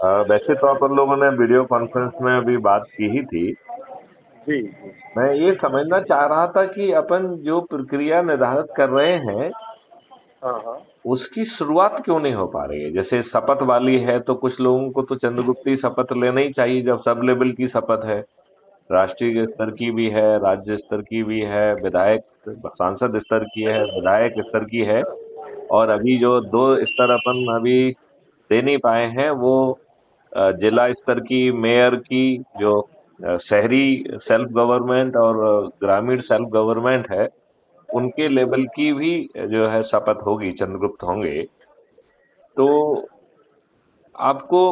वैसे तो अपन लोगों ने वीडियो कॉन्फ्रेंस में अभी बात की ही थी। जी। मैं ये समझना चाह रहा था कि अपन जो प्रक्रिया निर्धारित कर रहे हैं हाँ हाँ। उसकी शुरुआत क्यों नहीं हो पा रही है। जैसे शपथ वाली है तो कुछ लोगों को तो चंद्रगुप्ती शपथ लेना ही चाहिए, जब सब लेवल की शपथ है, राष्ट्रीय स्तर की भी है, राज्य स्तर की भी है, विधायक सांसद स्तर की है, विधायक स्तर की है। और अभी जो दो स्तर अपन अभी दे नहीं पाए हैं वो जिला स्तर की, मेयर की, जो शहरी सेल्फ गवर्नमेंट और ग्रामीण सेल्फ गवर्नमेंट है, उनके लेवल की भी जो है शपथ होगी, चंद्रगुप्त होंगे। तो आपको,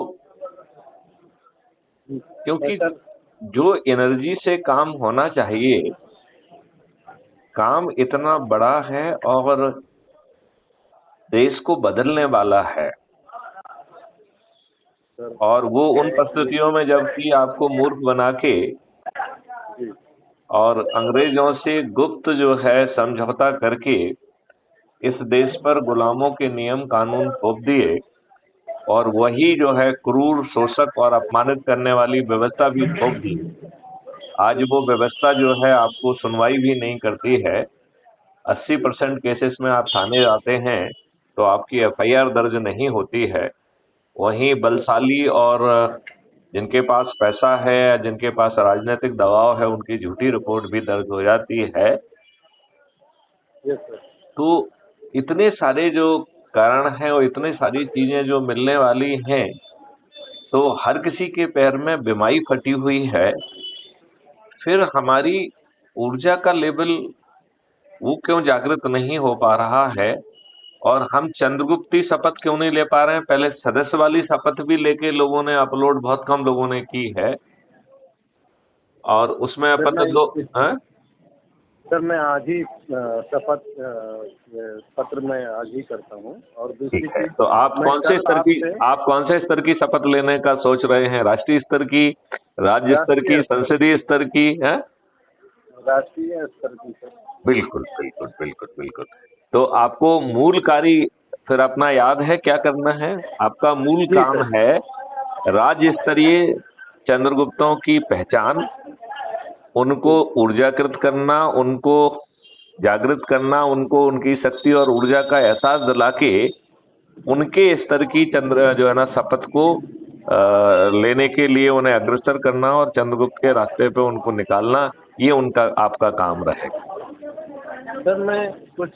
क्योंकि सर। जो एनर्जी से काम होना चाहिए, काम इतना बड़ा है और देश को बदलने वाला है, सर और वो क्या उन है कि परिस्थितियों में जबकि आपको मूर्ख बना के जी और अंग्रेजों से गुप्त जो है समझौता करके इस देश पर गुलामों के नियम कानून थोप दिए, और वही जो है क्रूर, शोषक और अपमानित करने वाली व्यवस्था भी थोप दी। आज वो व्यवस्था जो है आपको सुनवाई भी नहीं करती है। 80% केसेस में आप थाने जाते हैं तो आपकी एफआईआर दर्ज नहीं होती है। वहीं बलशाली और जिनके पास पैसा है या जिनके पास राजनीतिक दबाव है, उनकी झूठी रिपोर्ट भी दर्ज हो जाती है। Yes sir. तो इतने सारे जो कारण हैं और इतनी सारी चीजें जो मिलने वाली हैं, तो हर किसी के पैर में बिमाई फटी हुई है। फिर हमारी ऊर्जा का लेवल वो क्यों जागृत नहीं हो पा रहा है, और हम चंद्रगुप्ती शपथ क्यों नहीं ले पा रहे हैं। पहले सदस्य वाली शपथ भी लेके लोगों ने अपलोड, बहुत कम लोगों ने की है, और उसमें सर अपन मैं लोग हैं। सर मैं आज ही शपथ पत्र मैं आज ही करता हूँ। और ठीक दूसरी है, चीज तो आप मैं कौन से कल स्तर की, आपसे आप कौन से स्तर की शपथ लेने का सोच रहे हैं? राष्ट्रीय स्तर की, राज्य स्तर की, राष्ट्रीय स्तर संसदीय स्तर की है? राष्ट्रीय स्तर की सर। बिल्कुल बिल्कुल बिल्कुल बिल्कुल। तो आपको मूल कार्य फिर अपना याद है क्या करना है? आपका मूल जी काम सर। है राज्य स्तरीय चंद्रगुप्तों की पहचान, उनको जी ऊर्जाकृत करना, उनको जागृत करना, उनको उनकी शक्ति और ऊर्जा का एहसास दिला के उनके स्तर की चंद्र जो है ना शपथ को लेने के लिए उन्हें अग्रसर करना और चंद्रगुप्त के रास्ते पे उनको निकालना, ये उनका आपका काम रहेगा। सर मैं कुछ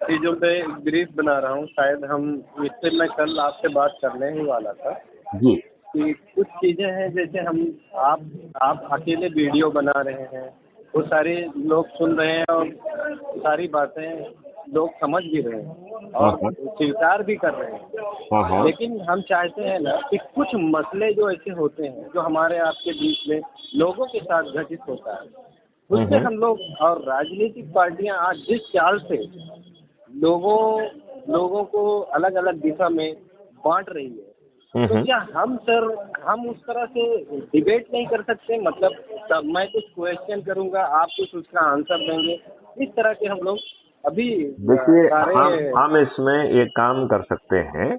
चीज़ों पे ब्रीफ बना रहा हूँ। शायद हम इससे मैं कल आपसे बात करने ही वाला था जी। कि कुछ चीज़ें हैं जैसे हम आप अकेले वीडियो बना रहे हैं, वो सारे लोग सुन रहे हैं और सारी बातें लोग समझ भी रहे हैं हाँ और हाँ स्वीकार भी कर रहे हैं। हाँ हाँ। लेकिन हम चाहते हैं ना कि कुछ मसले जो ऐसे होते हैं जो हमारे आपके बीच में लोगों के साथ घटित होता है, उससे हम्म। हम लोग और राजनीतिक पार्टियां आज जिस चाल से लोगों लोगों को अलग अलग दिशा में बांट रही है, तो हम्म। क्या हम उस तरह से डिबेट नहीं कर सकते? मतलब तब मैं कुछ क्वेश्चन करूंगा, आप कुछ उसका आंसर देंगे, इस तरह के हम लोग अभी देखिए, सारे। हम इसमें एक काम कर सकते हैं।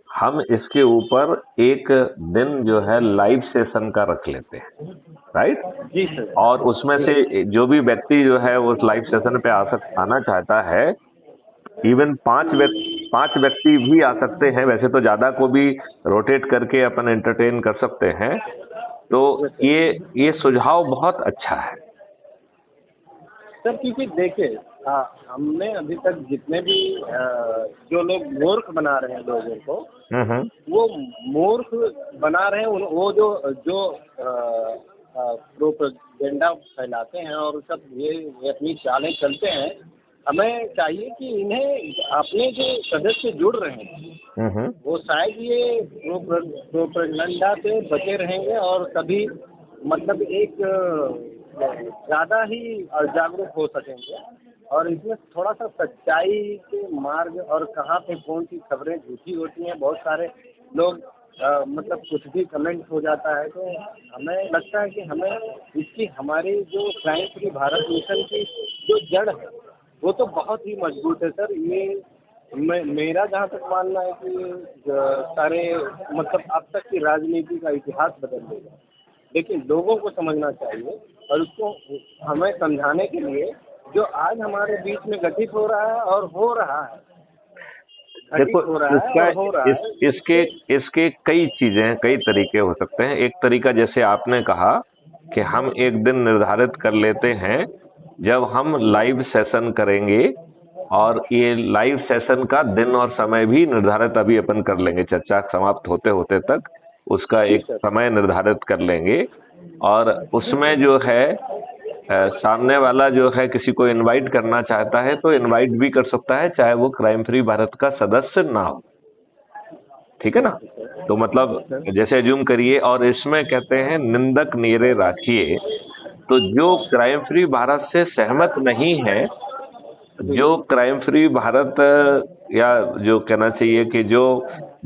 हम इसके ऊपर एक दिन जो है लाइव सेशन का रख लेते हैं, राइट? जी सर। और उसमें जी से जो भी व्यक्ति जो है उस लाइव सेशन पे आना चाहता है, इवन 5 व्यक्ति भी आ सकते हैं। वैसे तो ज्यादा को भी रोटेट करके अपन एंटरटेन कर सकते हैं। तो सर। ये सुझाव बहुत अच्छा है। सर क्योंकि देखिए, हमने अभी तक जितने भी जो लोग मूर्ख बना रहे हैं लोगों को, हम्म। वो मूर्ख बना रहे हैं वो जो जो प्रोपेगेंडा फैलाते हैं और सब ये अपनी चालें चलते हैं। हमें चाहिए कि इन्हें अपने जो सदस्य जुड़ रहे हैं हम्म। वो शायद ये प्रोपेगेंडा से बचे रहेंगे और कभी मतलब एक ज़्यादा ही जागरूक हो सकेंगे और इसमें थोड़ा सा सच्चाई के मार्ग और कहाँ पे कौन सी खबरें झूठी होती हैं। बहुत सारे लोग मतलब कुछ भी कमेंट हो जाता है, तो हमें लगता है कि हमें इसकी हमारी जो क्राइम फ्री भारत मिशन की जो जड़ है वो तो बहुत ही मजबूत है सर। ये मेरा जहाँ तक मानना है कि सारे मतलब अब तक की राजनीति का इतिहास बदल देगा। देखिए, लोगों को समझना चाहिए और उसको हमें समझाने के लिए जो आज हमारे बीच में गठित हो रहा है और हो रहा है, घटित देखो, हो रहा है इसका और हो रहा इस है, इसके इससे इसके कई चीजें हैं, कई तरीके हो सकते हैं। एक तरीका जैसे आपने कहा कि हम एक दिन निर्धारित कर लेते हैं जब हम लाइव सेशन करेंगे, और ये लाइव सेशन का दिन और समय भी निर्धारित अभी अपन कर लेंगे, चर्चा समाप्त होते होते तक उसका जी एक सर। समय निर्धारित कर लेंगे। और उसमें जो है सामने वाला जो है किसी को इनवाइट करना चाहता है तो इनवाइट भी कर सकता है, चाहे वो क्राइम फ्री भारत का सदस्य ना हो। ठीक है ना? Okay sir. तो मतलब ओके सर। जैसे अज्यूम करिए, और इसमें कहते हैं निंदक नीरे राखिए। तो जो क्राइम फ्री भारत से सहमत नहीं है, जी। जो क्राइम फ्री भारत या जो कहना चाहिए कि जो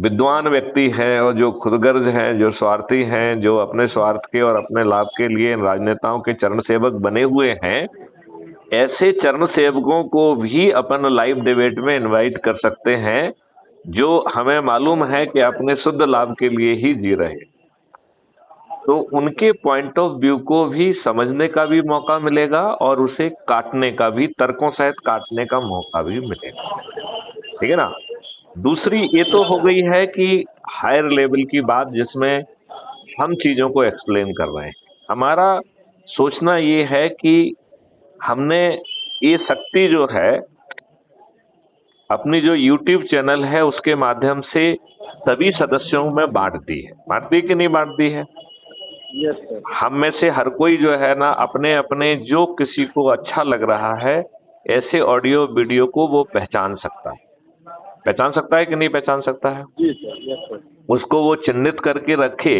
विद्वान व्यक्ति हैं और जो खुदगर्ज हैं, जो स्वार्थी हैं, जो अपने स्वार्थ के और अपने लाभ के लिए राजनेताओं के चरण सेवक बने हुए हैं, ऐसे चरण सेवकों को भी अपन लाइव डिबेट में इनवाइट कर सकते हैं, जो हमें मालूम है कि अपने शुद्ध लाभ के लिए ही जी रहे हैं। तो उनके पॉइंट ऑफ व्यू को भी समझने का भी मौका मिलेगा और उसे काटने का भी, तर्कों सहित काटने का मौका भी मिलेगा। ठीक है ना? दूसरी ये तो हो गई है कि हायर लेवल की बात, जिसमें हम चीजों को एक्सप्लेन कर रहे हैं। हमारा सोचना ये है कि हमने ये शक्ति जो है अपनी जो यूट्यूब चैनल है उसके माध्यम से सभी सदस्यों में बांट दी है। बांट दी कि नहीं बांट दी है? Yes sir. हम में से हर कोई जो है ना, अपने अपने जो किसी को अच्छा लग रहा है ऐसे ऑडियो वीडियो को वो पहचान सकता है। पहचान सकता है कि नहीं पहचान सकता है? जी सर। Yes sir. उसको वो चिन्हित करके रखे,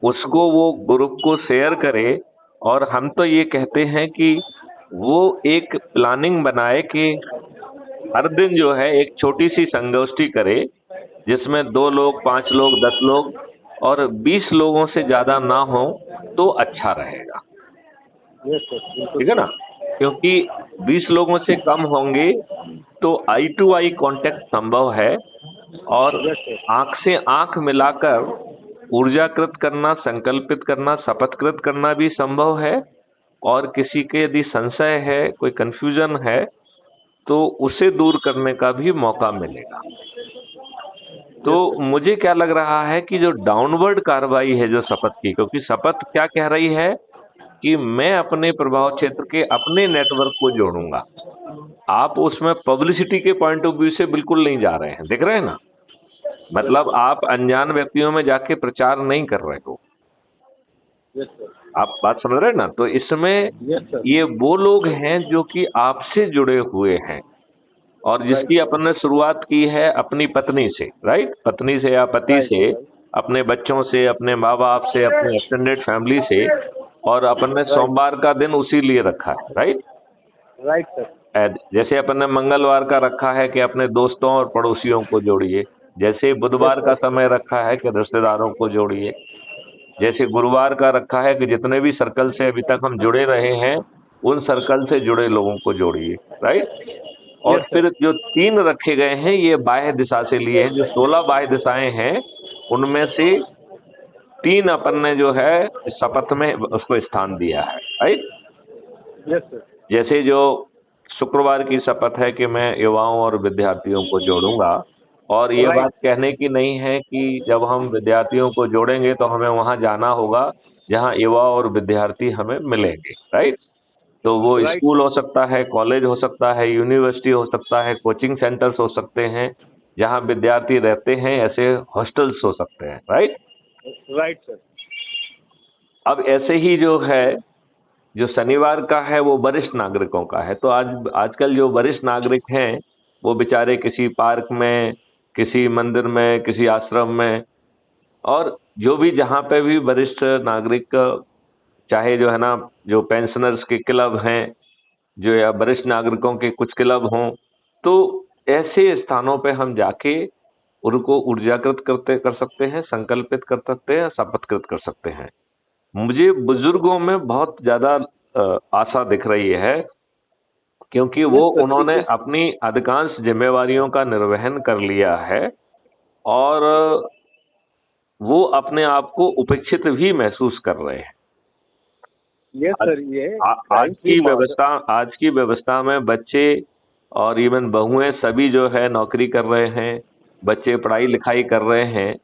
उसको वो ग्रुप को शेयर करे। और हम तो ये कहते हैं कि वो एक प्लानिंग बनाए कि हर दिन जो है एक छोटी सी संगोष्ठी करे, जिसमें 2 लोग, 5 लोग, 10 लोग और 20 लोगों से ज्यादा ना हो तो अच्छा रहेगा। यस सर, बिल्कुल ठीक है ना? सर। क्योंकि 20 लोगों से कम होंगे तो आई टू आई कांटेक्ट संभव है, और यस सर। आंख से आंख मिलाकर ऊर्जाकृत करना, संकल्पित करना, शपथकृत करना भी संभव है। और किसी के यदि संशय है, कोई कंफ्यूजन है, तो उसे दूर करने का भी मौका मिलेगा। तो यस सर। मुझे क्या लग रहा है कि जो डाउनवर्ड कार्रवाई है जो शपथ की, क्योंकि शपथ क्या कह रही है कि मैं अपने प्रभाव क्षेत्र के अपने नेटवर्क को जोड़ूंगा। आप उसमें पब्लिसिटी के पॉइंट ऑफ व्यू से बिल्कुल नहीं जा रहे हैं, देख रहे हैं ना? मतलब आप अनजान व्यक्तियों में जाके प्रचार नहीं कर रहे हो। Yes sir. आप बात समझ रहे हैं ना? तो इसमें यस सर। ये वो लोग हैं जो कि आपसे जुड़े हुए हैं, और राइट जिसकी सर। अपन ने शुरुआत की है अपनी पत्नी से, राइट? पत्नी से या पति राइट से, सर। अपने बच्चों से, अपने माँ बाप से, अपने एक्सटेंडेड फैमिली से। और अपन ने राइट। सोमवार का दिन उसी लिए रखा है, राइट? Right sir. जैसे अपन ने मंगलवार का रखा है कि अपने दोस्तों और पड़ोसियों को जोड़िए, जैसे यस बुधवार का सर। समय रखा है कि रिश्तेदारों को जोड़िए, जैसे गुरुवार का रखा है कि जितने भी सर्कल से अभी तक हम जुड़े रहे हैं उन सर्कल से जुड़े लोगों को जोड़िए, राइट? और यस फिर सर। जो 3 रखे गए हैं ये बाह्य दिशा से लिए हैं, जो 16 बाह्य दिशाएं हैं उनमें से 3 अपन ने जो है शपथ में उसको स्थान दिया है, राइट? Yes sir. जैसे जो शुक्रवार की शपथ है कि मैं युवाओं और विद्यार्थियों को जोड़ूंगा, और ये राइट। बात कहने की नहीं है कि जब हम विद्यार्थियों को जोड़ेंगे तो हमें वहां जाना होगा जहां युवा और विद्यार्थी हमें मिलेंगे, राइट? तो वो राइट स्कूल हो सर। सकता है, कॉलेज हो सकता है, यूनिवर्सिटी हो सकता है, कोचिंग सेंटर्स हो सकते हैं, जहां विद्यार्थी रहते हैं ऐसे हॉस्टल्स हो सकते हैं, राइट? Right sir. अब ऐसे ही जो है, जो शनिवार का है वो वरिष्ठ नागरिकों का है। तो आजकल जो वरिष्ठ नागरिक हैं वो बेचारे किसी पार्क में, किसी मंदिर में, किसी आश्रम में, और जो भी जहाँ पे भी वरिष्ठ नागरिक, चाहे जो है ना, जो पेंशनर्स के क्लब हैं, जो या वरिष्ठ नागरिकों के कुछ क्लब हों, तो ऐसे स्थानों पे हम जाके उनको ऊर्जाकृत कर सकते हैं, संकल्पित कर सकते हैं, शपथकृत कर सकते हैं। मुझे बुजुर्गों में बहुत ज्यादा आशा दिख रही है क्योंकि यस वो सर, उन्होंने क्योंकि अपनी अधिकांश जिम्मेवारियों का निर्वहन कर लिया है और वो अपने आप को उपेक्षित भी महसूस कर रहे हैं। यस आज सर, ये आज क्राइम फ्री की माहौल। व्यवस्था आज की व्यवस्था में बच्चे और इवन बहुएं सभी जो है नौकरी कर रहे हैं, बच्चे पढ़ाई लिखाई कर रहे हैं,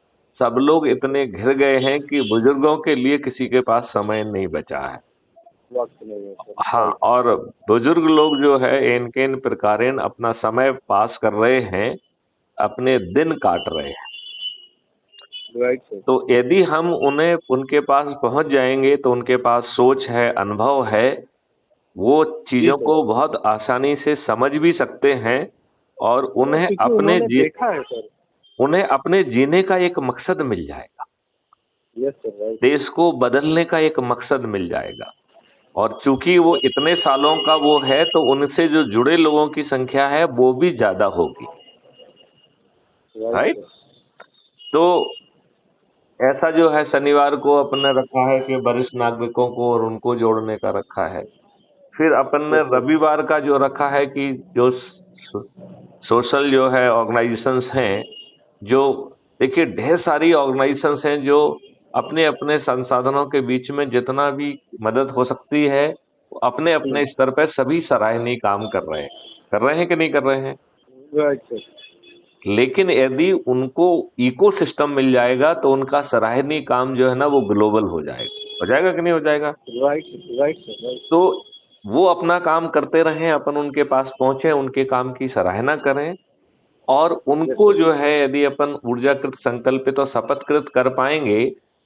सब लोग इतने घिर गए हैं कि बुजुर्गों के लिए किसी के पास समय नहीं बचा है। वक्त नहीं है सर, हाँ, राइट। और बुजुर्ग लोग जो है इनके इन प्रकारेण अपना समय पास कर रहे हैं, अपने दिन काट रहे हैं। Right sir. तो यदि हम उन्हें उनके पास पहुंच जाएंगे तो उनके पास सोच है, अनुभव है, वो जी चीजों सर। को बहुत आसानी से समझ भी सकते हैं और क्योंकि उन्होंने देखा है सर। उन्हें अपने जीने का एक मकसद मिल जाएगा, यस सर, राइट। देश को बदलने का एक मकसद मिल जाएगा। और चूंकि वो इतने सालों का वो है तो उनसे जो जुड़े लोगों की संख्या है वो भी ज्यादा होगी। Right right. सर। तो ऐसा जो है शनिवार को अपन ने रखा है कि वरिष्ठ नागरिकों को और उनको जोड़ने का रखा है। फिर अपन ने यस सर। रविवार का जो रखा है कि जो सोशल जो है ऑर्गेनाइजेशंस हैं, जो देखिए ढेर सारी ऑर्गेनाइजेशंस हैं जो अपने अपने संसाधनों के बीच में जितना भी मदद हो सकती है वो अपने अपने स्तर पर सभी सराहनीय काम कर रहे हैं कि नहीं कर रहे हैं। Right sir. लेकिन यदि उनको इकोसिस्टम मिल जाएगा तो उनका सराहनीय काम जो है ना वो ग्लोबल हो जाएगा कि नहीं हो जाएगा। Right, right sir, right. तो वो अपना काम करते रहें, अपन उनके पास पहुंचे, उनके काम की सराहना करें और यस उनको सर। जो है यदि अपन ऊर्जाकृत संकल्पित और शपथकृत कर पाएंगे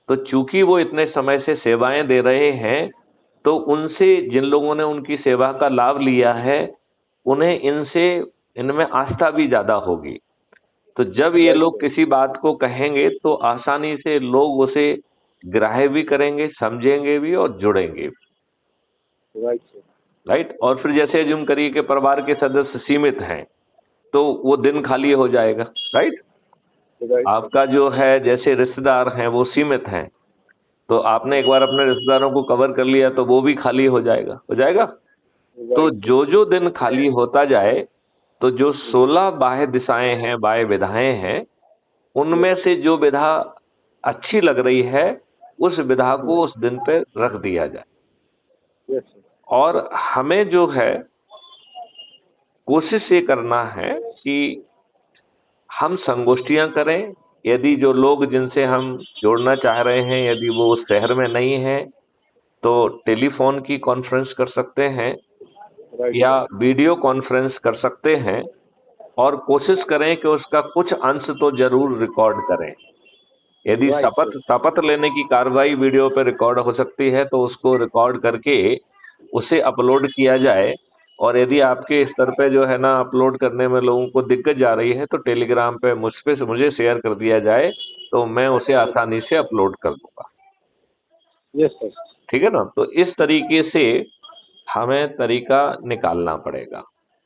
तो चूंकि वो इतने समय से सेवाएं दे रहे हैं तो उनसे जिन लोगों ने उनकी सेवा का लाभ लिया है उन्हें इनसे इनमें आस्था भी ज्यादा होगी। तो जब ये राइट लोग सर। किसी बात को कहेंगे तो आसानी से लोग उसे ग्राह्य भी करेंगे, समझेंगे भी और जुड़ेंगे भी। Right sir. राइट। और फिर जैसे जुम करिए कि परिवार के सदस्य सीमित हैं तो वो दिन खाली हो जाएगा। राइट। Right sir. आपका जो है जैसे रिश्तेदार हैं वो सीमित हैं तो आपने एक बार अपने रिश्तेदारों को कवर कर लिया तो वो भी खाली हो जाएगा। तो राइट सर। जो जो दिन खाली होता जाए तो जो 16 बाह्य दिशाएं हैं, बाह्य विधाएं हैं, उनमें से जो विधा अच्छी लग रही है उस विधा को उस दिन पे रख दिया जाए। Yes sir. और हमें जो है कोशिश ये करना है कि हम संगोष्ठियां करें। यदि जो लोग जिनसे हम जोड़ना चाह रहे हैं यदि वो उस शहर में नहीं है तो टेलीफोन की कॉन्फ्रेंस कर सकते हैं राइट या सर। वीडियो कॉन्फ्रेंस कर सकते हैं और कोशिश करें कि उसका कुछ अंश तो जरूर रिकॉर्ड करें। यदि राइट शपथ सर। शपथ लेने की कार्रवाई वीडियो पे रिकॉर्ड हो सकती है तो उसको रिकॉर्ड करके उसे अपलोड किया जाए। और यदि आपके स्तर पे जो है ना अपलोड करने में लोगों को दिक्कत जा रही है तो टेलीग्राम पे मुझे शेयर कर दिया जाए तो मैं उसे आसानी से अपलोड कर दूंगा। Yes sir. ठीक है ना। तो इस तरीके से हमें तरीका निकालना पड़ेगा।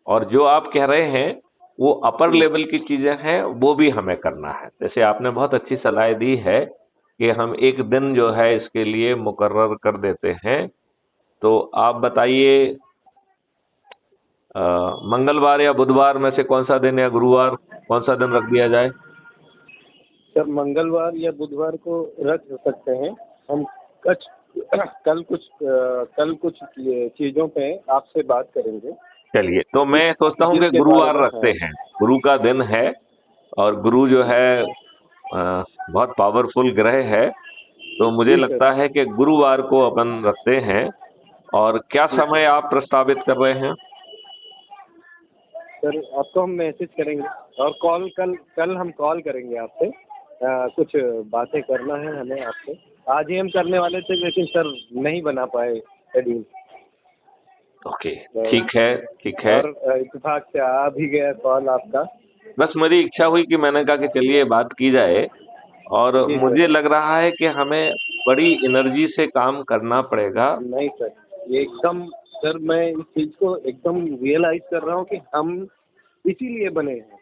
और जो आप कह रहे हैं वो अपर लेवल की चीजें हैं वो भी हमें करना है। जैसे आपने बहुत अच्छी सलाह दी है कि हम एक दिन जो है इसके लिए मुकर्रर कर देते हैं। तो आप बताइए मंगलवार या बुधवार में से कौन सा दिन या गुरुवार कौन सा दिन रख दिया जाए। सर मंगलवार या बुधवार को रख सकते हैं हम। कच कल कुछ चीज़ों पे आपसे बात करेंगे। चलिए तो मैं सोचता हूँ कि जिसके बारे गुरुवार में, रखते हाँ। हैं। गुरु का दिन है और गुरु जो है बहुत पावरफुल ग्रह है तो मुझे जी सर। लगता है कि गुरुवार को अपन रखते हैं। और क्या जी समय सर। आप प्रस्तावित कर रहे हैं। सर आपको हम मैसेज करेंगे और कॉल कल कल हम कॉल करेंगे आपसे। कुछ बातें करना है हमें आपसे। आज ही हम करने वाले थे लेकिन सर नहीं बना पाए शेड्यूल। ओके। तो ठीक है, ठीक है। और इत्तेफाक से आ भी गया कॉल आपका। बस मेरी इच्छा हुई कि मैंने कहा कि चलिए बात की जाए। और जी सर। मुझे लग रहा है कि हमें बड़ी एनर्जी से काम करना पड़ेगा। नहीं सर, ये एकदम, सर मैं इस चीज़ को एकदम रियलाइज कर रहा हूँ कि हम इसीलिए बने हैं।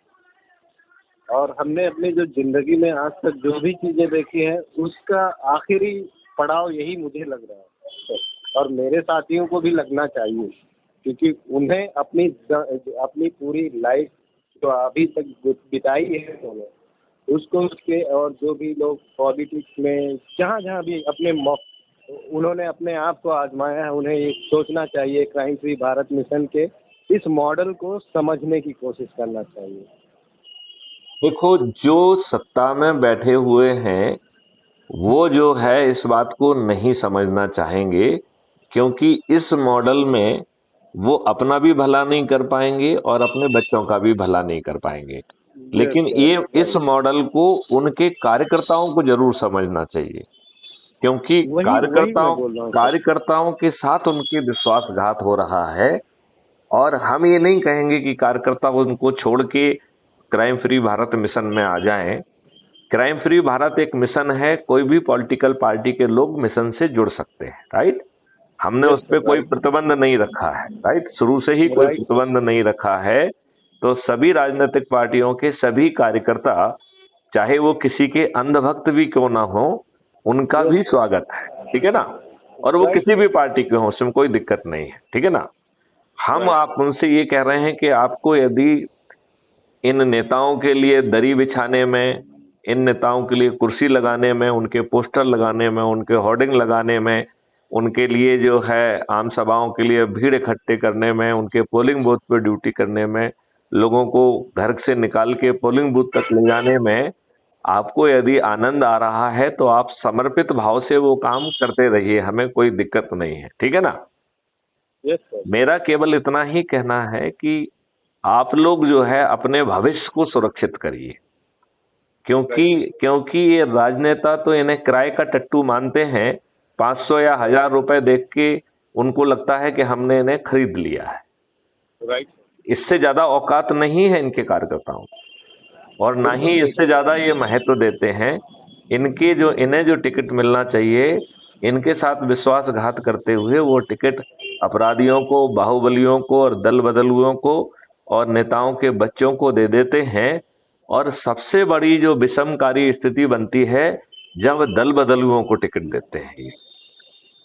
और हमने अपनी जो ज़िंदगी में आज तक जो भी चीज़ें देखी हैं उसका आखिरी पड़ाव यही मुझे लग रहा है सर। और मेरे साथियों को भी लगना चाहिए क्योंकि उन्हें अपनी पूरी लाइफ जो अभी तक बिताई है उन्होंने, उसको उसके और जो भी लोग पॉलिटिक्स में जहाँ जहाँ भी उन्होंने अपने आप को आजमाया है, उन्हें ये सोचना चाहिए, क्राइम फ्री भारत मिशन के इस मॉडल को समझने की कोशिश करना चाहिए। देखो, जो सत्ता में बैठे हुए हैं वो जो है इस बात को नहीं समझना चाहेंगे, क्योंकि इस मॉडल में वो अपना भी भला नहीं कर पाएंगे और अपने बच्चों का भी भला नहीं कर पाएंगे। यस लेकिन सर, ये इस राइट। मॉडल को उनके कार्यकर्ताओं को जरूर समझना चाहिए, क्योंकि वही वही मैं कार्यकर्ताओं बोल रहा हूँ सर। कार्यकर्ताओं के साथ उनके विश्वासघात हो रहा है। और हम ये नहीं कहेंगे कि कार्यकर्ता उनको छोड़ के क्राइम फ्री भारत मिशन में आ जाएं। क्राइम फ्री भारत एक मिशन है, कोई भी पॉलिटिकल पार्टी के लोग मिशन से जुड़ सकते हैं, राइट। हमने यस उस पर सर, कोई राइट। प्रतिबंध नहीं रखा है, राइट, शुरू से ही कोई राइट सर। प्रतिबंध नहीं रखा है। तो सभी राजनीतिक पार्टियों के सभी कार्यकर्ता, चाहे वो किसी के अंधभक्त भी क्यों ना हो, उनका यस भी सर। स्वागत है, ठीक है ना। और वो राइट किसी सर। भी पार्टी के हों, उसमें कोई दिक्कत नहीं है, ठीक है ना। हम राइट। आप उनसे ये कह रहे हैं कि आपको यदि इन नेताओं के लिए दरी बिछाने में, इन नेताओं के लिए कुर्सी लगाने में, उनके पोस्टर लगाने में, उनके होर्डिंग लगाने में, उनके लिए जो है आम सभाओं के लिए भीड़ इकट्ठे करने में, उनके पोलिंग बूथ पे ड्यूटी करने में, लोगों को घर से निकाल के पोलिंग बूथ तक ले जाने में आपको यदि आनंद आ रहा है तो आप समर्पित भाव से वो काम करते रहिए, हमें कोई दिक्कत नहीं है, ठीक है ना। Yes sir. मेरा केवल इतना ही कहना है कि आप लोग जो है अपने भविष्य को सुरक्षित करिए, क्योंकि क्योंकि ये राजनेता तो इन्हें किराए का टट्टू मानते हैं। 500 या 1000 रुपए देख के उनको लगता है कि हमने इन्हें खरीद लिया है। राइट। इससे ज्यादा औकात नहीं है इनके कार्यकर्ताओं को, और ना ही बिल्कुल सही इससे कह ज्यादा रहे ये महत्व देते हैं। इन्हें जो टिकट मिलना चाहिए, इनके साथ विश्वासघात करते हुए वो टिकट अपराधियों को, बाहुबलियों को और दल बदलुओं को और नेताओं के बच्चों को दे देते हैं। और सबसे बड़ी जो विषमकारी स्थिति बनती है जब दल बदलुओं को टिकट देते हैं ये,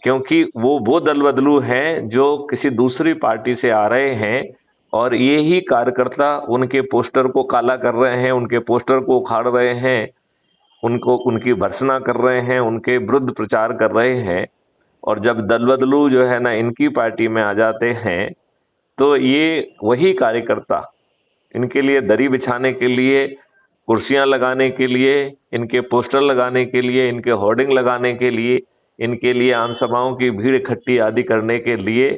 क्योंकि वो दल बदलू हैं जो किसी दूसरी पार्टी से आ रहे हैं और ये ही कार्यकर्ता उनके पोस्टर को काला कर रहे हैं, उनके पोस्टर को उखाड़ रहे हैं, उनको उनकी भर्त्सना कर रहे हैं, उनके विरुद्ध प्रचार कर रहे हैं। और जब दल बदलू जो है ना इनकी पार्टी में आ जाते हैं तो ये वही कार्यकर्ता इनके लिए दरी बिछाने के लिए, कुर्सियां लगाने के लिए, इनके पोस्टर लगाने के लिए, इनके होर्डिंग लगाने के लिए, इनके लिए आम सभाओं की भीड़ इकट्ठी आदि करने के लिए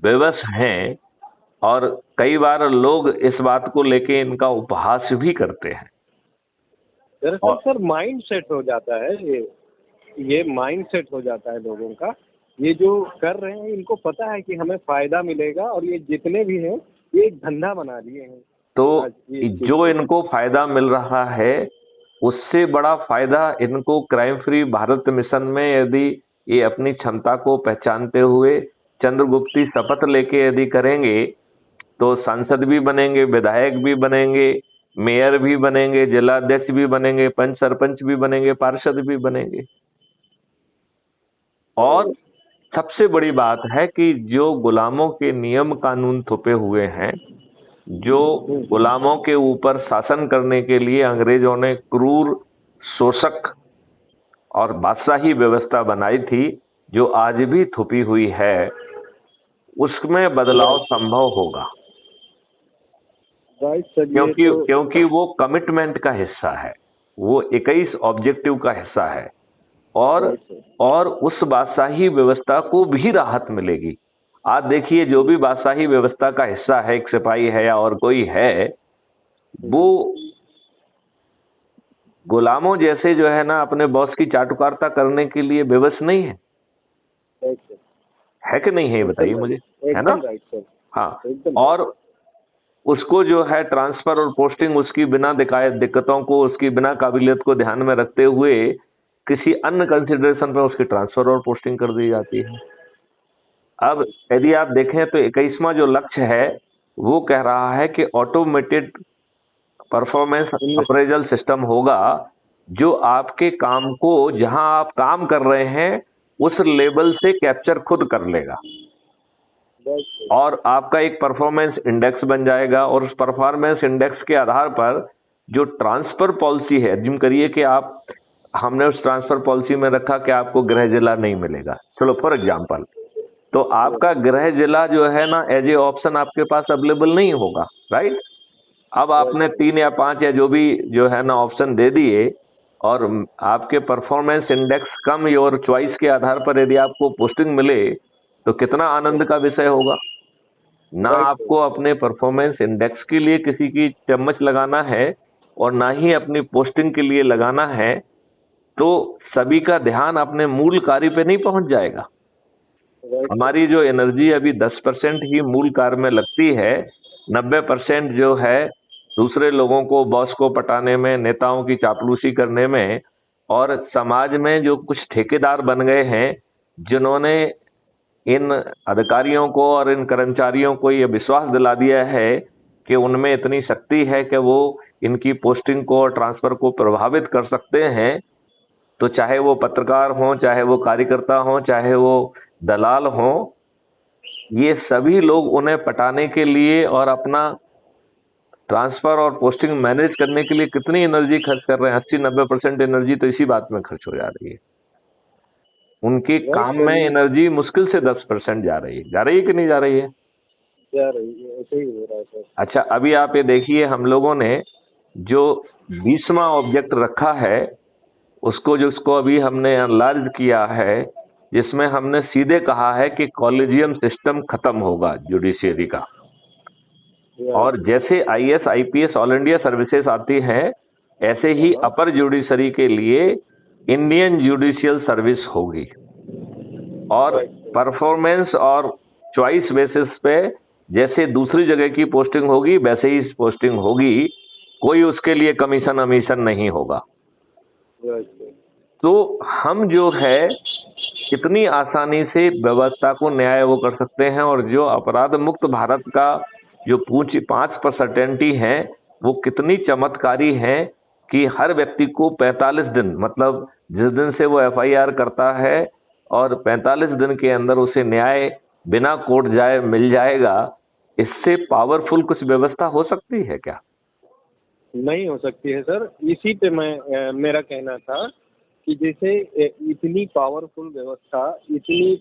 विवश हैं। और कई बार लोग इस बात को लेके इनका उपहास भी करते हैं। दरअसल और सर माइंड सेट हो जाता है ये माइंड सेट हो जाता है लोगों का। ये जो कर रहे हैं इनको पता है कि हमें फायदा मिलेगा, और ये जितने भी हैं ये एक धंधा बना लिए हैं तो आज ये चीज जो को। इनको फायदा मिल रहा है उससे बड़ा फायदा इनको क्राइम फ्री भारत मिशन में, यदि ये अपनी क्षमता को पहचानते हुए चंद्रगुप्ती शपथ लेके यदि करेंगे तो सांसद भी बनेंगे, विधायक भी बनेंगे, मेयर भी बनेंगे, जिलाध्यक्ष भी बनेंगे, पंच सरपंच भी बनेंगे, पार्षद भी बनेंगे। और सबसे बड़ी बात है कि जो गुलामों के नियम कानून थोपे हुए हैं, जो गुलामों के ऊपर शासन करने के लिए अंग्रेजों ने क्रूर, शोषक और बादशाही व्यवस्था बनाई थी, जो आज भी थुपी हुई है, उसमें बदलाव संभव होगा। राइट सर, ये क्योंकि तो क्योंकि वो कमिटमेंट का हिस्सा है, वो 21 ऑब्जेक्टिव का हिस्सा है। और राइट सर। और उस बादशाही व्यवस्था को भी राहत मिलेगी। आज देखिए, जो भी बादशाही व्यवस्था का हिस्सा है, एक सिपाही है या और कोई है, वो गुलामों जैसे जो है ना अपने बॉस की चाटुकारिता करने के लिए विवश नहीं है। Right sir. है कि नहीं है, ये एकदम बताइए राइट, मुझे, है ना। एकदम राइट सर। हाँ। एकदम और उसको जो है ट्रांसफर और पोस्टिंग उसकी बिना दिखाए दिक्कतों को, उसकी बिना काबिलियत को ध्यान में रखते हुए किसी अन्य कंसिडरेशन पर उसकी ट्रांसफर और पोस्टिंग कर दी जाती है। अब यदि आप देखें तो 21वां जो लक्ष्य है वो कह रहा है कि ऑटोमेटेड परफॉर्मेंस अप्रेजल सिस्टम होगा, जो आपके काम को जहां आप काम कर रहे हैं उस लेवल से कैप्चर खुद कर लेगा। राइट। और आपका एक परफॉर्मेंस इंडेक्स बन जाएगा, और उस परफॉर्मेंस इंडेक्स के आधार पर जो ट्रांसफर पॉलिसी है, जिम करिए कि आप, हमने उस ट्रांसफर पॉलिसी में रखा कि आपको गृह जिला नहीं मिलेगा, चलो फॉर एग्जांपल, तो आपका गृह जिला जो है ना एज ए ऑप्शन आपके पास अवेलेबल नहीं होगा, राइट। अब आपने 3 या 5 या जो भी जो है ना ऑप्शन दे दिए, और आपके परफॉर्मेंस इंडेक्स कम और चॉइस के आधार पर यदि आपको पोस्टिंग मिले तो कितना आनंद का विषय होगा। ना आपको अपने परफॉर्मेंस इंडेक्स के लिए किसी की चम्मच लगाना है और ना ही अपनी पोस्टिंग के लिए लगाना है, तो सभी का ध्यान अपने मूल कार्य पे नहीं पहुंच जाएगा। हमारी जो एनर्जी अभी 10% ही मूल कार्य में लगती है, 90% जो है दूसरे लोगों को, बॉस को पटाने में, नेताओं की चापलूसी करने में, और समाज में जो कुछ ठेकेदार बन गए हैं जिन्होंने इन अधिकारियों को और इन कर्मचारियों को यह विश्वास दिला दिया है कि उनमें इतनी शक्ति है कि वो इनकी पोस्टिंग को और ट्रांसफर को प्रभावित कर सकते हैं, तो चाहे वो पत्रकार हों, चाहे वो कार्यकर्ता हों, चाहे वो दलाल हों, ये सभी लोग उन्हें पटाने के लिए और अपना ट्रांसफर और पोस्टिंग मैनेज करने के लिए कितनी एनर्जी खर्च कर रहे हैं। 80-90% एनर्जी तो इसी बात में खर्च हो जा रही है। उनके काम में एनर्जी मुश्किल से 10% जा रही है कि नहीं जा रही है? जा रही है, ऐसे ही हो रहा है सर। अच्छा, अभी आप ये देखिए, हम लोगों ने जो 20वां ऑब्जेक्ट रखा है उसको, जो उसको अभी हमने एनलार्ज किया है, जिसमें हमने सीधे कहा है कि कॉलेजियम सिस्टम खत्म होगा जुडिशियरी का, और जैसे IAS IPS all India services आती हैं ऐसे ही अपर जुडिशरी के लिए इंडियन जुडिशियल सर्विस होगी, और परफॉर्मेंस और चॉइस बेसिस पे जैसे दूसरी जगह की पोस्टिंग होगी वैसे ही पोस्टिंग होगी, कोई उसके लिए कमीशन अमीशन नहीं होगा। तो हम जो है कितनी आसानी से व्यवस्था को न्याय वो कर सकते हैं, और जो अपराध मुक्त भारत का जो 5% है वो कितनी चमत्कारी है कि हर व्यक्ति को 45 दिन, मतलब जिस दिन से वो एफआईआर करता है और 45 दिन के अंदर उसे न्याय बिना कोर्ट जाए मिल जाएगा। इससे पावरफुल कुछ व्यवस्था हो सकती है क्या? नहीं हो सकती है सर। इसी पे मेरा कहना था कि जैसे इतनी पावरफुल व्यवस्था, इतनी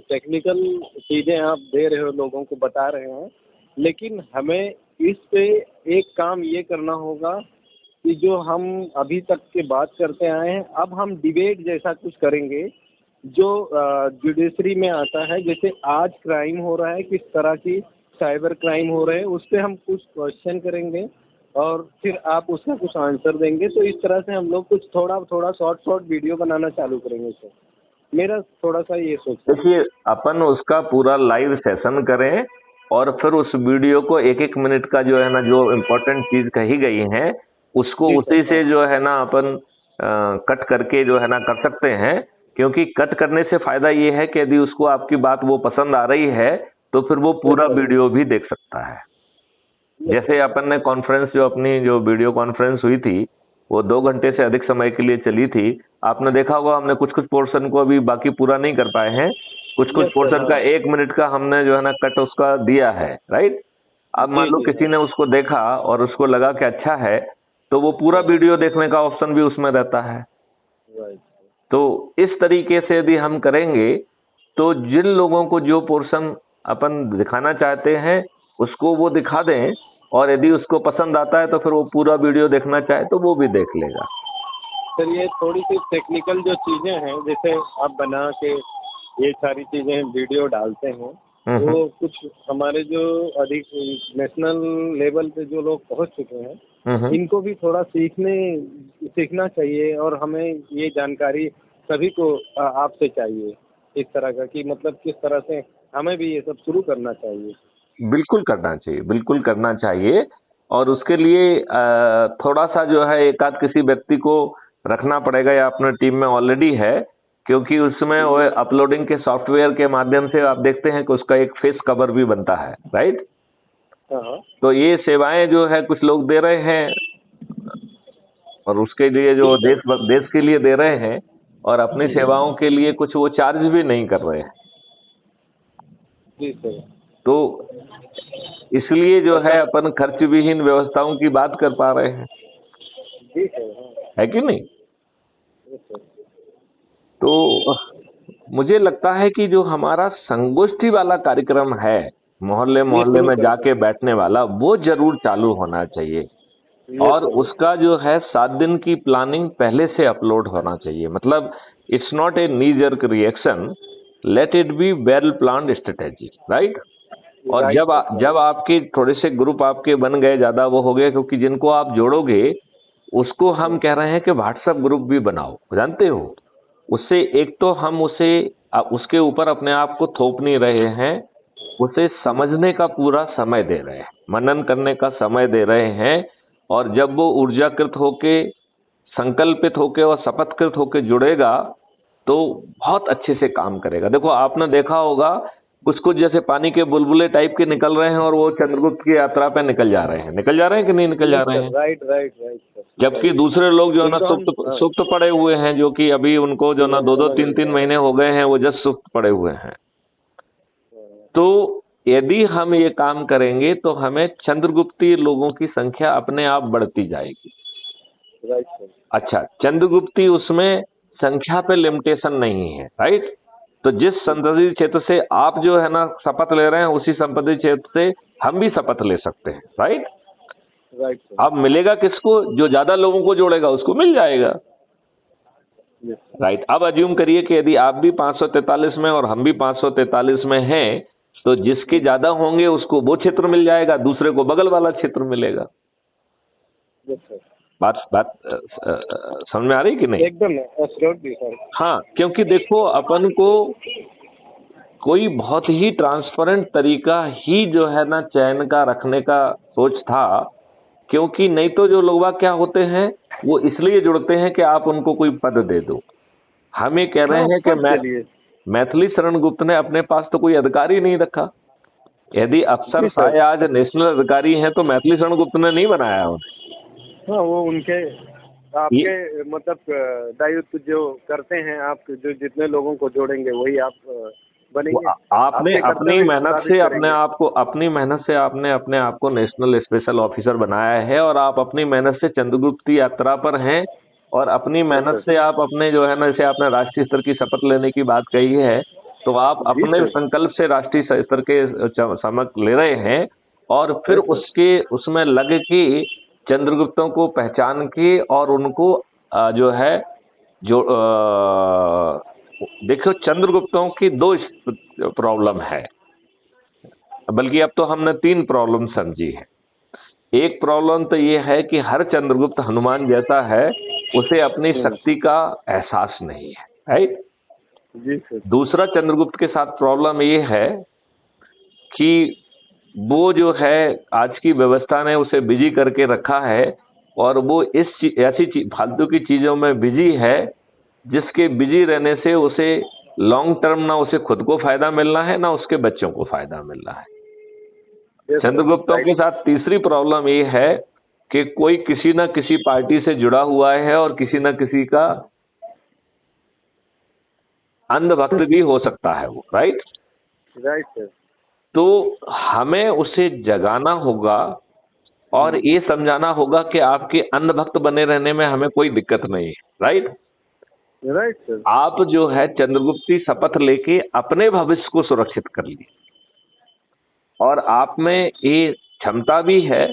टेक्निकल चीज़ें आप दे रहे हो, लोगों को बता रहे हैं, लेकिन हमें इस पे एक काम ये करना होगा कि जो हम अभी तक के बात करते आए हैं, अब हम डिबेट जैसा कुछ करेंगे जो जुडिशरी में आता है। जैसे आज क्राइम हो रहा है, किस तरह की साइबर क्राइम हो रहे हैं, उस पर हम कुछ क्वेश्चन करेंगे और फिर आप उसका कुछ आंसर देंगे। तो इस तरह से हम लोग कुछ थोड़ा शॉर्ट वीडियो बनाना चालू करेंगे सर। मेरा थोड़ा सा ये सोच है। देखिए, अपन उसका पूरा लाइव सेशन करें और फिर उस वीडियो को 1-1 मिनट का जो है ना, जो इम्पोर्टेंट चीज कही गई है उसको उसी से जो है ना अपन कट करके जो है ना कर सकते हैं। क्योंकि कट करने से फायदा ये है कि यदि उसको आपकी बात वो पसंद आ रही है तो फिर वो पूरा वीडियो भी देख सकता है। जैसे अपन ने कॉन्फ्रेंस, जो अपनी जो वीडियो कॉन्फ्रेंस हुई थी वो 2 घंटे से अधिक समय के लिए चली थी। आपने देखा होगा हमने कुछ पोर्शन को अभी बाकी पूरा नहीं कर पाए हैं, कुछ पोर्शन का 1 मिनट का हमने जो है ना कट उसका दिया है, राइट। अब मान लो किसी ने उसको देखा और उसको लगा कि अच्छा है, तो वो पूरा वीडियो देखने का ऑप्शन भी उसमें रहता है। तो इस तरीके से यदि हम करेंगे तो जिन लोगों को जो पोर्शन अपन दिखाना चाहते हैं उसको वो दिखा दें, और यदि उसको पसंद आता है तो फिर वो पूरा वीडियो देखना चाहे तो वो भी देख लेगा। सर ये थोड़ी सी टेक्निकल जो चीज़ें हैं, जैसे आप बना के ये सारी चीज़ें वीडियो डालते हैं, तो कुछ हमारे जो अधिक नेशनल लेवल पे जो लोग पहुंच चुके हैं, इनको भी थोड़ा सीखना चाहिए, और हमें ये जानकारी सभी को आपसे चाहिए इस तरह का, कि मतलब किस तरह से हमें भी ये सब शुरू करना चाहिए। बिल्कुल करना चाहिए, बिल्कुल करना चाहिए। और उसके लिए थोड़ा सा जो है एक आध किसी व्यक्ति को रखना पड़ेगा, या अपने टीम में ऑलरेडी है, क्योंकि उसमें वो अपलोडिंग के सॉफ्टवेयर के माध्यम से आप देखते हैं कि उसका एक फेस कवर भी बनता है, राइट। तो ये सेवाएं जो है कुछ लोग दे रहे हैं, और उसके लिए जो देश के लिए दे रहे हैं, और अपनी सेवाओं के लिए कुछ वो चार्ज भी नहीं कर रहे हैं। जी सर। तो इसलिए जो है अपन खर्च विहीन व्यवस्थाओं की बात कर पा रहे हैं, जी सर। हाँ है कि नहीं? जी सर। तो मुझे लगता है कि जो हमारा संगोष्ठी वाला कार्यक्रम है, मोहल्ले ये मोहल्ले शुरू में करते जाके हैं। बैठने वाला, वो जरूर चालू होना चाहिए। ये और सर। उसका जो है 7 दिन की प्लानिंग पहले से अपलोड होना चाहिए। मतलब it's not a knee jerk reaction, let it be well planned strategy, right. और राइट सर। जब आपके थोड़े से ग्रुप आपके बन गए, ज्यादा वो हो गए, क्योंकि जिनको आप जोड़ोगे उसको हम कह रहे हैं कि व्हाट्सएप ग्रुप भी बनाओ, जानते हो। उससे एक तो हम उसके ऊपर अपने आप को थोप नहीं रहे हैं, उसे समझने का पूरा समय दे रहे हैं, मनन करने का समय दे रहे हैं। और जब वो ऊर्जाकृत होके, संकल्पित होके और शपथकृत होके जुड़ेगा तो बहुत अच्छे से काम करेगा। देखो आपने देखा होगा, कुछ कुछ जैसे पानी के बुलबुले टाइप के निकल रहे हैं और वो चंद्रगुप्त की यात्रा पे निकल जा रहे हैं, कि नहीं निकल जा यस रहे सर। हैं। Right right right sir. जबकि दूसरे लोग जो है ना उनको हम सुप्त हाँ, सुप्त पड़े हुए हैं, जो कि अभी उनको जो ना मैं दो दो समझ तीन तीन गया। महीने हो गए हैं, वो जस्ट सुप्त पड़े हुए हैं। हाँ, तो यदि हम ये काम करेंगे तो हमें चंद्रगुप्ती लोगों की संख्या अपने आप बढ़ती जाएगी। Right sir. अच्छा, चंद्रगुप्ती उसमें संख्या पे लिमिटेशन नहीं है, राइट। तो जिस संसदीय क्षेत्र से आप जो है ना शपथ ले रहे हैं, उसी संसदीय क्षेत्र से हम भी शपथ ले सकते हैं, राइट। Right sir. अब मिलेगा किसको? जो ज्यादा लोगों को जोड़ेगा उसको मिल जाएगा, यस राइट। अब अज्यूम करिए कि यदि आप भी 543 में और हम भी 543 में हैं, तो जिसके ज्यादा होंगे उसको वो क्षेत्र मिल जाएगा, दूसरे को बगल वाला क्षेत्र मिलेगा। Yes sir. बात बात समझ में आ रही कि नहीं? एकदम एब्सोल्युटली सर। हाँ, क्योंकि देखो अपन को कोई बहुत ही ट्रांसपेरेंट तरीका ही जो है ना चयन का रखने का सोच था। क्योंकि नहीं तो जो लोग क्या होते हैं, वो इसलिए जुड़ते हैं कि आप उनको कोई पद दे दो। हम ये कह रहे हाँ, हैं कि पद के लिए। मैथिली शरण गुप्त ने अपने पास तो कोई अधिकार ही नहीं रखा। यदि अफसर जी सर। साय आज नेशनल अधिकारी हैं तो मैथिली शरण गुप्त ने नहीं बनाया उन्हें। हाँ, वो उनके ये आपके मतलब दायित्व जो करते हैं आप, जो जितने लोगों को जोड़ेंगे वही आप वो बनेंगे। आपने आपके अपनी कर्तव्य मेहनत साबित से करेंगे। अपनी मेहनत से आपने अपने आप को नेशनल स्पेशल ऑफिसर बनाया है, और आप अपनी मेहनत से चंद्रगुप्त की यात्रा पर हैं। और अपनी यस मेहनत सर। से आप अपने जो है ना, जैसे आपने राष्ट्रीय स्तर की शपथ लेने की बात कही है, तो आप जी अपने सर। संकल्प से राष्ट्रीय स्तर के समक ले रहे हैं। और फिर यस सर। उसके उसमें लग के चंद्रगुप्तों को पहचान के और उनको जो है जो देखो, चंद्रगुप्तों की दो प्रॉब्लम है, बल्कि अब तो हमने 3 प्रॉब्लम समझी है। एक प्रॉब्लम तो ये है कि हर चंद्रगुप्त हनुमान जैसा है, उसे अपनी शक्ति का एहसास नहीं है, राइट। जी सर। दूसरा चंद्रगुप्त के साथ प्रॉब्लम ये है कि वो जो है आज की व्यवस्था ने उसे बिजी करके रखा है, और वो ऐसी फालतू की चीजों में बिजी है जिसके बिजी रहने से उसे लॉन्ग टर्म ना उसे खुद को फायदा मिलना है, ना उसके बच्चों को फायदा मिलना है। Yes sir. चंद्रगुप्तों के राइट। साथ तीसरी प्रॉब्लम ये है कि कोई किसी ना किसी पार्टी से जुड़ा हुआ है और किसी ना किसी का अंधभक्त भी हो सकता है वो, राइट। Right sir. तो हमें उसे जगाना होगा और ये समझाना होगा कि आपके अंधभक्त बने रहने में हमें कोई दिक्कत नहीं है, राइट। Right sir. आप जो है चंद्रगुप्ती शपथ लेके अपने भविष्य को सुरक्षित कर लिए, और आप में ये क्षमता भी है।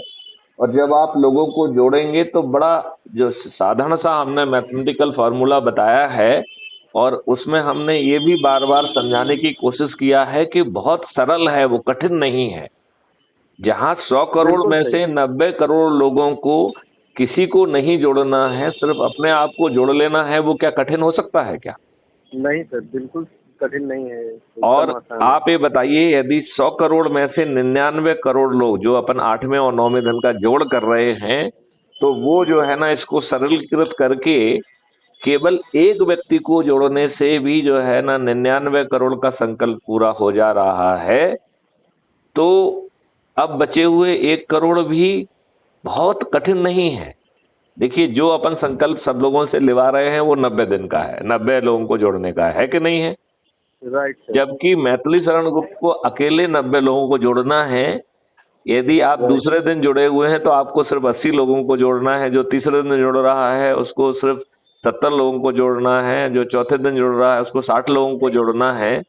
और जब आप लोगों को जोड़ेंगे तो बड़ा जो साधारण सा हमने मैथमेटिकल फॉर्मूला बताया है, और उसमें हमने ये भी बार बार समझाने की कोशिश किया है कि बहुत सरल है, वो कठिन नहीं है। जहां 100 करोड़ बिल्कुल में सही। से 90 करोड़ लोगों को किसी को नहीं जोड़ना है, सिर्फ अपने आप को जोड़ लेना है, वो क्या कठिन हो सकता है क्या? नहीं सर, बिल्कुल कठिन नहीं है, और एकदम आसान है। आप ये बताइए, यदि 100 करोड़ में से 99 करोड़ लोग जो अपन 8वें और 9वें धन का जोड़ कर रहे हैं, तो वो जो है ना इसको सरलीकृत करके केवल एक व्यक्ति को जोड़ने से भी जो है ना 99 करोड़ का संकल्प पूरा हो जा रहा है। तो अब बचे हुए 1 करोड़ भी बहुत कठिन नहीं है। देखिए, जो अपन संकल्प सब लोगों से लिवा रहे हैं वो 90 दिन का है, 90 लोगों को जोड़ने का है कि नहीं है? Right sir. जबकि मैथिली शरण गुप्त को अकेले 90 लोगों को जोड़ना है। यदि आप दूसरे दिन जुड़े हुए हैं तो आपको सिर्फ 80 लोगों को जोड़ना है, जो तीसरे दिन जुड़ रहा है उसको सिर्फ 70 लोगों को जोड़ना है, जो चौथे दिन जुड़ रहा है उसको 60 लोगों को जोड़ना है।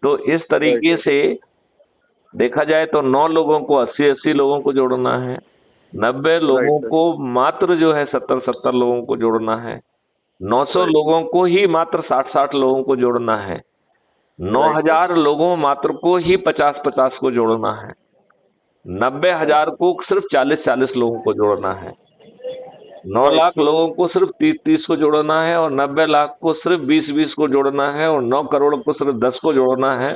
तो इस तरीके से देखा जाए तो 9 लोगों को 80-80 लोगों को जोड़ना है, 90 लोगों को मात्र जो है 70-70 लोगों को जोड़ना है, 900 लोगों को ही मात्र 60-60 लोगों को जोड़ना है, 9000 लोगों मात्र को ही 50-50 को जोड़ना है, 90,000 को सिर्फ 40-40 लोगों को जोड़ना है, 9 लाख लोगों को सिर्फ 30-30 को जोड़ना है, और 90 लाख को सिर्फ 20-20 को जोड़ना है, और 9 करोड़ को सिर्फ 10 को जोड़ना है,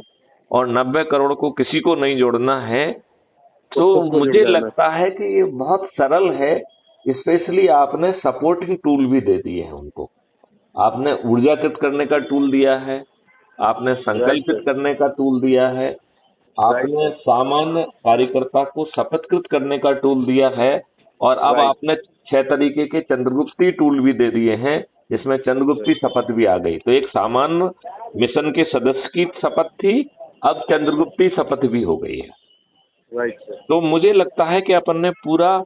और 90 करोड़ को किसी को नहीं जोड़ना है। तो मुझे लगता है कि ये बहुत सरल है। स्पेशली आपने सपोर्टिंग टूल भी दे दिए हैं उनको। आपने ऊर्जाकृत करने का टूल दिया है, आपने संकल्पित करने का टूल दिया है, आपने सामान्य कार्यकर्ता को शपथकृत करने का टूल दिया है, और अब आपने 6 तरीके के चंद्रगुप्ती टूल भी दे दिए हैं, जिसमें चंद्रगुप्ती शपथ भी आ गई। तो एक सामान्य मिशन के सदस्य की शपथ थी, अब चंद्रगुप्ती शपथ भी हो गई है। Right sir. तो मुझे लगता है कि अपन ने पूरा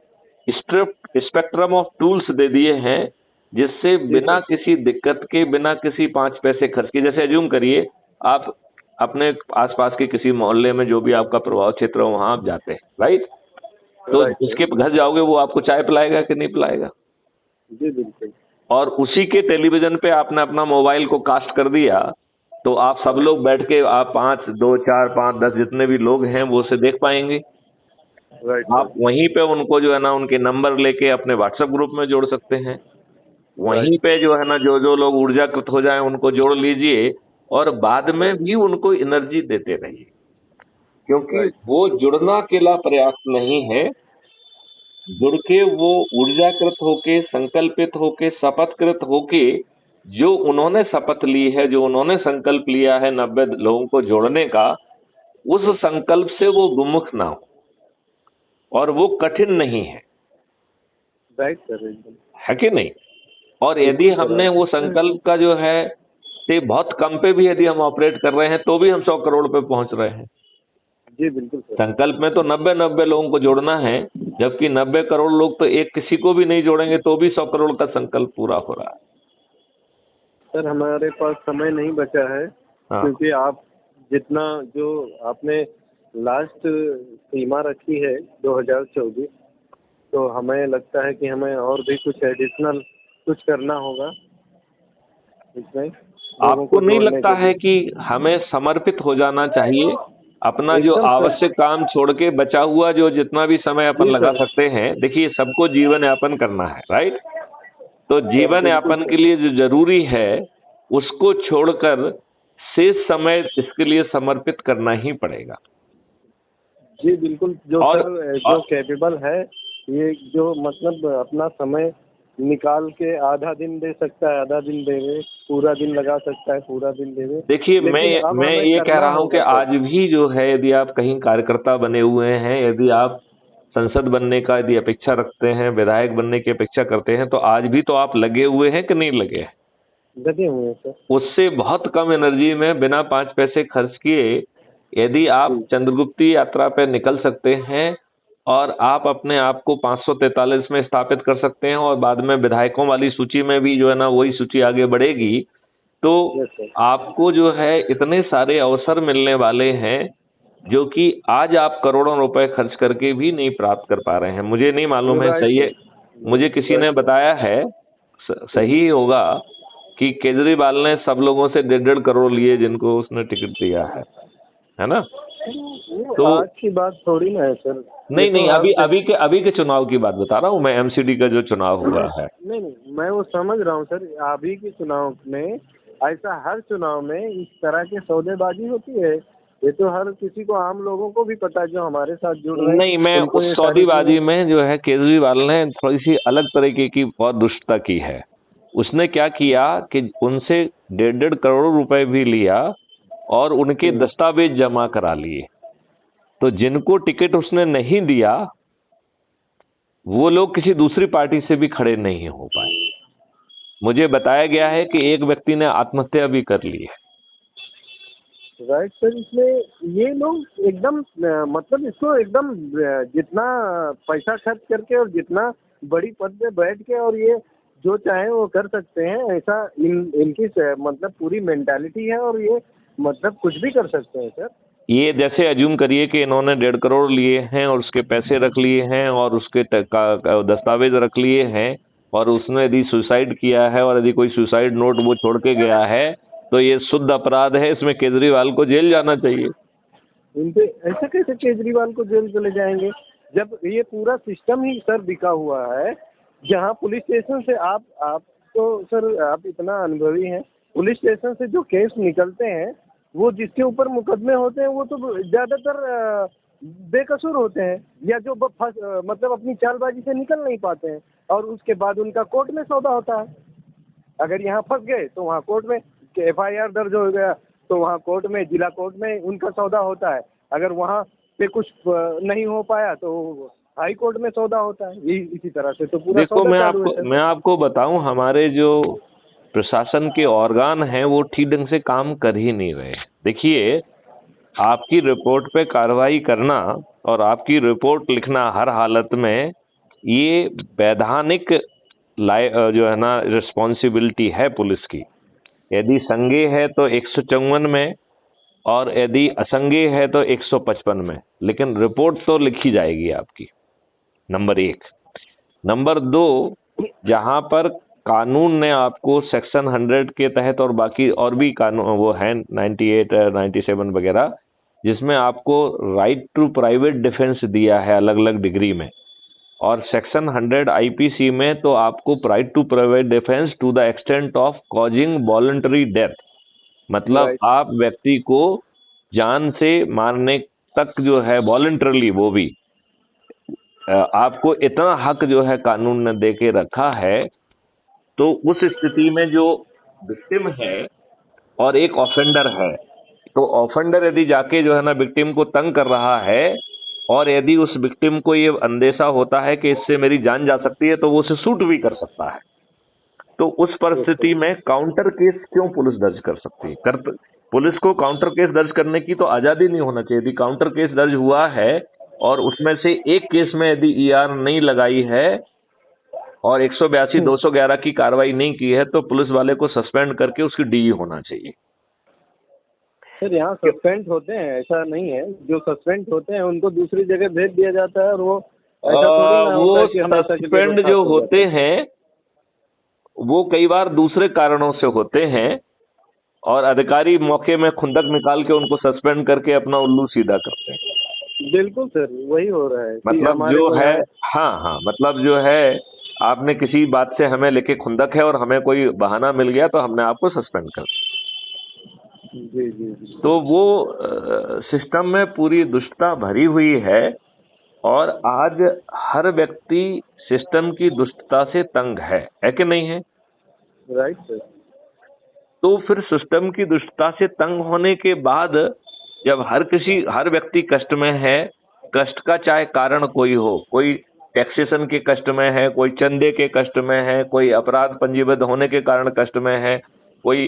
स्पेक्ट्रम ऑफ टूल्स दे दिए हैं, जिससे बिना किसी दिक्कत के, बिना किसी 5 पैसे खर्च के, जैसे अज्यूम करिए आप अपने आसपास के किसी मोहल्ले में जो भी आपका प्रभाव क्षेत्र हो वहां आप जाते हैं, राइट? तो जिसके घर जाओगे वो आपको चाय पिलाएगा कि नहीं पिलाएगा? जी बिल्कुल। और उसी के टेलीविजन पे आपने अपना मोबाइल को कास्ट कर दिया, तो आप सब लोग बैठ के आप 5, 2, 4, 5, 10 जितने भी लोग हैं वो उसे देख पाएंगे। आप वहीं पे उनको जो है ना उनके नंबर लेके अपने व्हाट्सएप ग्रुप में जोड़ सकते हैं। वहीं पे जो है ना जो जो लोग ऊर्जाकृत हो जाएं उनको जोड़ लीजिए, और बाद में भी उनको एनर्जी देते रहिए, क्योंकि वो जुड़ना अकेला पर्याप्त नहीं है। जुड़ के वो ऊर्जाकृत होके, संकल्पित होके, शपथकृत होके, जो उन्होंने शपथ ली है, जो उन्होंने संकल्प लिया है 90 लोगों को जोड़ने का, उस संकल्प से वो विमुख ना हो, और वो कठिन नहीं है। राइट सर, है कि नहीं? और यदि हमने वो संकल्प का जो है से बहुत कम पे भी यदि हम ऑपरेट कर रहे हैं तो भी हम 100 करोड़ पे पहुंच रहे हैं। जी बिल्कुल सर। संकल्प में तो 90 लोगों को जोड़ना है, जबकि 90 करोड़ लोग तो एक किसी को भी नहीं जोड़ेंगे तो भी 100 करोड़ का संकल्प पूरा हो रहा है। सर हमारे पास समय नहीं बचा है। हाँ। क्योंकि आप जितना जो आपने लास्ट सीमा रखी है 2024, तो हमें लगता है कि हमें और भी कुछ एडिशनल कुछ करना होगा इसमें। आपको नहीं लगता है कि हमें समर्पित हो जाना चाहिए? अपना जो आवश्यक काम छोड़ के बचा हुआ जो जितना भी समय अपन लगा सकते हैं, देखिए सबको जीवन यापन करना है, राइट? तो जीवन यापन के लिए जो जरूरी है उसको छोड़कर शेष समय इसके लिए समर्पित करना ही पड़ेगा। जी बिल्कुल। जो कैपेबल है, ये जो मतलब अपना समय निकाल के आधा दिन दे सकता है, आधा दिन देवे, पूरा दिन लगा सकता है, पूरा दिन देवे। देखिए मैं ये कह रहा हूं कि आज भी जो है, यदि आप कहीं कार्यकर्ता बने हुए हैं, यदि आप संसद बनने का यदि अपेक्षा रखते हैं, विधायक बनने की अपेक्षा करते हैं, तो आज भी तो आप लगे हुए हैं कि नहीं लगे हैं? लगे हुए हैं सर। उससे बहुत कम एनर्जी में बिना 5 पैसे खर्च किए यदि आप चंद्रगुप्ती यात्रा पे निकल सकते हैं और आप अपने आप को 543 में स्थापित कर सकते हैं, और बाद में विधायकों वाली सूची में भी जो है ना वही सूची आगे बढ़ेगी, तो आपको जो है इतने सारे अवसर मिलने वाले हैं जो कि आज आप करोड़ों रुपए खर्च करके भी नहीं प्राप्त कर पा रहे हैं। मुझे नहीं मालूम है सही है, मुझे किसी ने बताया है, सही होगा, कि केजरीवाल ने सब लोगों से 1.5 करोड़ लिए जिनको उसने टिकट दिया है ना? तो आज की बात थोड़ी ना है सर। नहीं, अभी के चुनाव की बात बता रहा हूँ मैं, एमसीडी का जो चुनाव हुआ है। नहीं, मैं वो समझ रहा हूँ सर। अभी के चुनाव में ऐसा हर चुनाव में इस तरह की सौदेबाजी होती है। ये तो हर किसी को, आम लोगों को भी पता है जो हमारे साथ जुड़ रहे हैं। नहीं, मैं उस सौदेबाजी में जो है केजरीवाल ने थोड़ी सी अलग तरीके की और दुष्टता की है। उसने क्या किया कि उनसे 1.5 करोड़ रुपए भी लिया और उनके दस्तावेज जमा करा लिए। तो जिनको टिकट उसने नहीं दिया वो लोग किसी दूसरी पार्टी से भी खड़े नहीं हो पाए। मुझे बताया गया है कि एक व्यक्ति ने आत्महत्या भी कर ली है। राइट सर, इसमें ये लोग एकदम मतलब इसको एकदम जितना पैसा खर्च करके और जितना बड़ी पद पे बैठ के और ये जो चाहे वो कर सकते हैं, ऐसा इनकी मतलब पूरी मेंटालिटी है, और ये मतलब कुछ भी कर सकते हैं सर। ये जैसे अज्यूम करिए कि इन्होंने 1.5 करोड़ लिए हैं और उसके पैसे रख लिए हैं और उसके दस्तावेज रख लिए हैं, और उसने यदि सुसाइड किया है और यदि कोई सुसाइड नोट वो छोड़ के गया है, तो ये शुद्ध अपराध है, इसमें केजरीवाल को जेल जाना चाहिए। इन पे ऐसे कैसे केजरीवाल को जेल चले जाएंगे, जब ये पूरा सिस्टम ही सर बिका हुआ है। जहाँ पुलिस स्टेशन से आप तो सर आप इतना अनुभवी हैं, पुलिस स्टेशन से जो केस निकलते हैं वो जिसके ऊपर मुकदमे होते हैं वो तो ज़्यादातर बेकसूर होते हैं, या जो मतलब अपनी चालबाजी से निकल नहीं पाते हैं, और उसके बाद उनका कोर्ट में सौदा होता है। अगर यहाँ फंस गए तो वहाँ कोर्ट में FIR दर्ज हो गया, तो वहाँ कोर्ट में, जिला कोर्ट में उनका सौदा होता है। अगर वहाँ पे कुछ नहीं हो पाया तो हाई कोर्ट में सौदा होता है। इसी तरह से तो पूरा देखो, सौदा चालू है सर। मैं आपको बताऊं, हमारे जो प्रशासन के ऑर्गन हैं वो ठीक ढंग से काम कर ही नहीं रहे। देखिए, आपकी रिपोर्ट पे कार्रवाई करना और आपकी रिपोर्ट लिखना हर हालत में, ये वैधानिक जो है ना रिस्पॉन्सिबिलिटी है पुलिस की। यदि संज्ञेय है तो 154 में, और यदि असंज्ञेय है तो 155 में, लेकिन रिपोर्ट तो लिखी जाएगी आपकी, नंबर 1। नंबर 2, जहां पर कानून ने आपको सेक्शन 100 के तहत और बाकी और भी कानून वो हैं 98 97 वगैरह, जिसमें आपको राइट टू प्राइवेट डिफेंस दिया है अलग अलग डिग्री में, और सेक्शन 100 IPC में तो आपको right to private defence to the extent of causing voluntary death, मतलब आप व्यक्ति को जान से मारने तक जो है वॉलंटरली, वो भी आपको इतना हक जो है कानून ने दे के रखा है। तो उस स्थिति में जो विक्टिम है और एक ऑफेंडर है, तो ऑफेंडर यदि जाके जो है ना विक्टिम को तंग कर रहा है, और यदि उस विक्टिम को ये अंदेशा होता है कि इससे मेरी जान जा सकती है, तो वो उसे शूट भी कर सकता है। तो उस परिस्थिति में काउंटर केस क्यों पुलिस दर्ज कर सकती है? पुलिस को काउंटर केस दर्ज करने की तो आजादी नहीं होना चाहिए। यदि काउंटर केस दर्ज हुआ है और उसमें से एक केस में यदि ER नहीं लगाई है और 182 211 की कार्रवाई नहीं की है, तो पुलिस वाले को सस्पेंड करके उसकी DE होना चाहिए। सर यहाँ सस्पेंड होते हैं, ऐसा नहीं है, जो सस्पेंड होते हैं उनको दूसरी जगह भेज दिया जाता है, और वो ऐसा थोड़ी ना होता है कि हमेशा के लिए सस्पेंड जो होते हैं वो कई बार दूसरे कारणों से होते हैं, और अधिकारी मौके में खुंदक निकाल के उनको सस्पेंड करके अपना उल्लू सीधा करते हैं। बिल्कुल सर, वही हो रहा है। मतलब जो है, हाँ, मतलब जो है, आपने किसी बात से हमें लेके खुंदक है और हमें कोई बहाना मिल गया तो हमने आपको सस्पेंड कर दिया। जी जी जी। तो वो सिस्टम में पूरी दुष्टता भरी हुई है, और आज हर व्यक्ति सिस्टम की दुष्टता से तंग है कि नहीं है? Right sir. तो फिर सिस्टम की दुष्टता से तंग होने के बाद जब हर व्यक्ति कष्ट में है, कष्ट का चाहे कारण कोई हो, कोई टैक्सेशन के कष्ट में है, कोई चंदे के कष्ट में है, कोई अपराध पंजीबद्ध होने के कारण कष्ट में है, कोई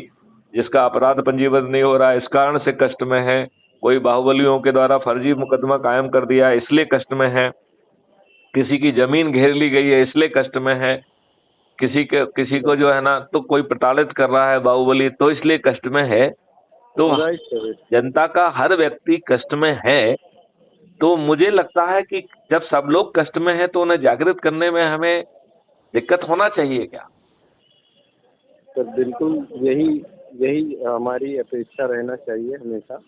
जिसका अपराध पंजीबद्ध नहीं हो रहा है इस कारण से कष्ट में है, कोई बाहुबलियों के द्वारा फर्जी मुकदमा कायम कर दिया इसलिए कष्ट में है, किसी की जमीन घेर ली गई है इसलिए कष्ट में है, किसी को जो है ना तो कोई प्रताड़ित कर रहा है बाहुबली तो इसलिए कष्ट में है। तो जनता का हर व्यक्ति कष्ट में है। तो मुझे लगता है कि जब सब लोग कष्ट में हैं तो उन्हें जागृत करने में हमें दिक्कत होना चाहिए क्या? सर बिल्कुल, यही हमारी अपेक्षा रहना चाहिए हमेशा,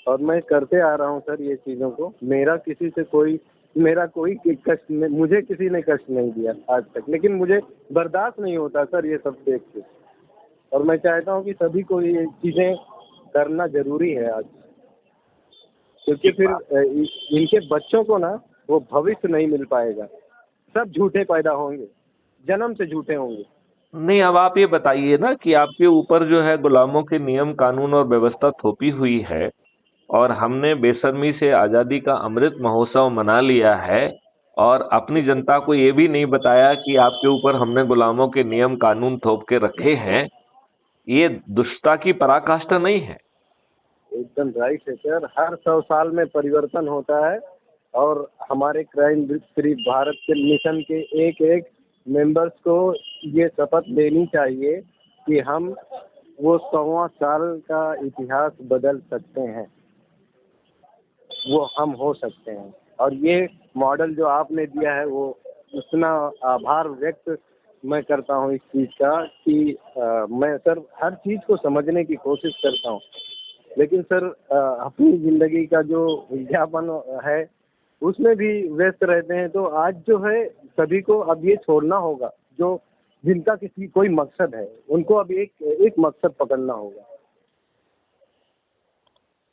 और मैं करते आ रहा हूँ सर ये चीज़ों को। मेरा कोई कष्ट नहीं, मुझे किसी ने कष्ट नहीं दिया आज तक, लेकिन मुझे बर्दाश्त नहीं होता सर ये सब देख के, और मैं चाहता हूँ कि सभी को ये चीज़ें करना जरूरी है आज, क्योंकि फिर इनके बच्चों को ना वो भविष्य नहीं मिल पाएगा। सब झूठे पैदा होंगे, जन्म से झूठे होंगे। नहीं, अब आप ये बताइए ना कि आपके ऊपर जो है गुलामों के नियम कानून और व्यवस्था थोपी हुई है, और हमने बेशर्मी से आज़ादी का अमृत महोत्सव मना लिया है, और अपनी जनता को ये भी नहीं बताया कि आपके ऊपर हमने गुलामों के नियम कानून थोप के रखे हैं। ये दुष्टता की पराकाष्ठा नहीं है? एकदम राइट है सर। हर 100 साल में परिवर्तन होता है और हमारे क्राइम फ्री भारत के मिशन के एक एक मेंबर्स को ये शपथ लेनी चाहिए कि हम वो 100वां साल का इतिहास बदल सकते हैं, वो हम हो सकते हैं। और ये मॉडल जो आपने दिया है वो उतना आभार व्यक्त मैं करता हूँ इस चीज़ का कि मैं सर हर चीज़ को समझने की कोशिश करता हूँ, लेकिन सर अपनी ज़िंदगी का जो विज्ञापन है उसमें भी व्यस्त रहते हैं। तो आज जो है सभी को अब ये छोड़ना होगा, जो जिनका किसी कोई मकसद है उनको अब एक मकसद पकड़ना होगा।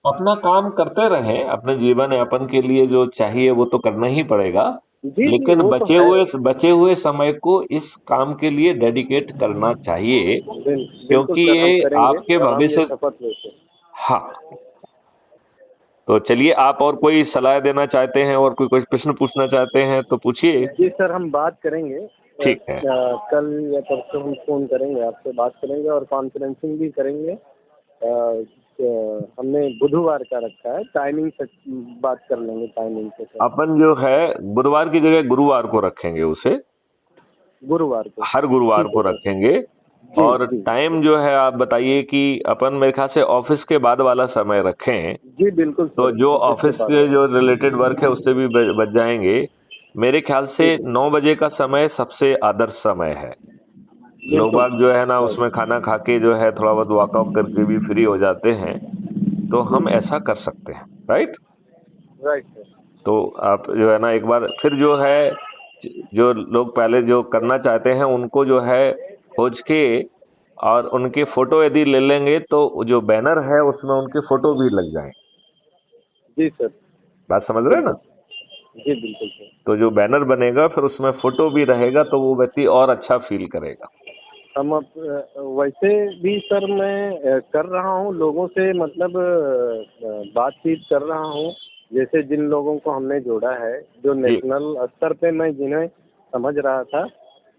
अपना काम करते रहें, अपने जीवन यापन के लिए जो चाहिए वो तो करना ही पड़ेगा, जी जी, लेकिन वो तो है। बचे हुए समय को इस काम के लिए डेडिकेट करना चाहिए, बिल्कुल क्योंकि सर, हम ये करेंगे आपके और हम ये भविष्य। शपथ लेते हैं। हाँ, तो चलिए, आप और कोई सलाह देना चाहते हैं और कोई प्रश्न पूछना चाहते हैं तो पूछिए। जी सर, हम बात करेंगे ठीक है। कल या परसों हम फ़ोन करेंगे, आपसे बात करेंगे और कॉन्फ्रेंसिंग भी करेंगे। हमने बुधवार का रखा है, टाइमिंग से बात कर लेंगे, टाइमिंग से सर। अपन जो है बुधवार की जगह गुरुवार को रखेंगे, उसे गुरुवार को हर गुरुवार ठीक को है सर। रखेंगे। जी और जी टाइम जो है आप बताइए कि अपन मेरे ख्याल से ऑफिस के बाद वाला समय रखें, जी, बिल्कुल तो सर, जो ऑफिस के ऑफिस बाद के है। जो रिलेटेड वर्क है उससे भी बच जाएंगे। मेरे ख्याल से ठीक है, 9 बजे का समय सबसे आदर्श समय है। लोग बिल्कुल बाग जो है ना राइट। उसमें खाना खा के जो है थोड़ा बहुत वॉकआउट करके भी फ्री हो जाते हैं, तो जी हम ऐसा कर सकते हैं, राइट। Right sir. तो आप जो है ना एक बार फिर जो है, जो लोग पहले जो करना चाहते हैं उनको जो है खोज के और उनके फोटो यदि ले लेंगे तो जो बैनर है उसमें उनके फोटो भी लग जाएं। जी सर, बात समझ रहे हैं ना। बिल्कुल। जी बिल्कुल सर। तो जो बैनर बनेगा फिर उसमें फोटो भी रहेगा तो वो व्यक्ति और अच्छा फील करेगा। हम अब वैसे भी सर मैं कर रहा हूँ लोगों से, मतलब बातचीत कर रहा हूँ। जैसे जिन लोगों को हमने जोड़ा है, जो जी, नेशनल स्तर पे मैं जिन्हें समझ रहा था,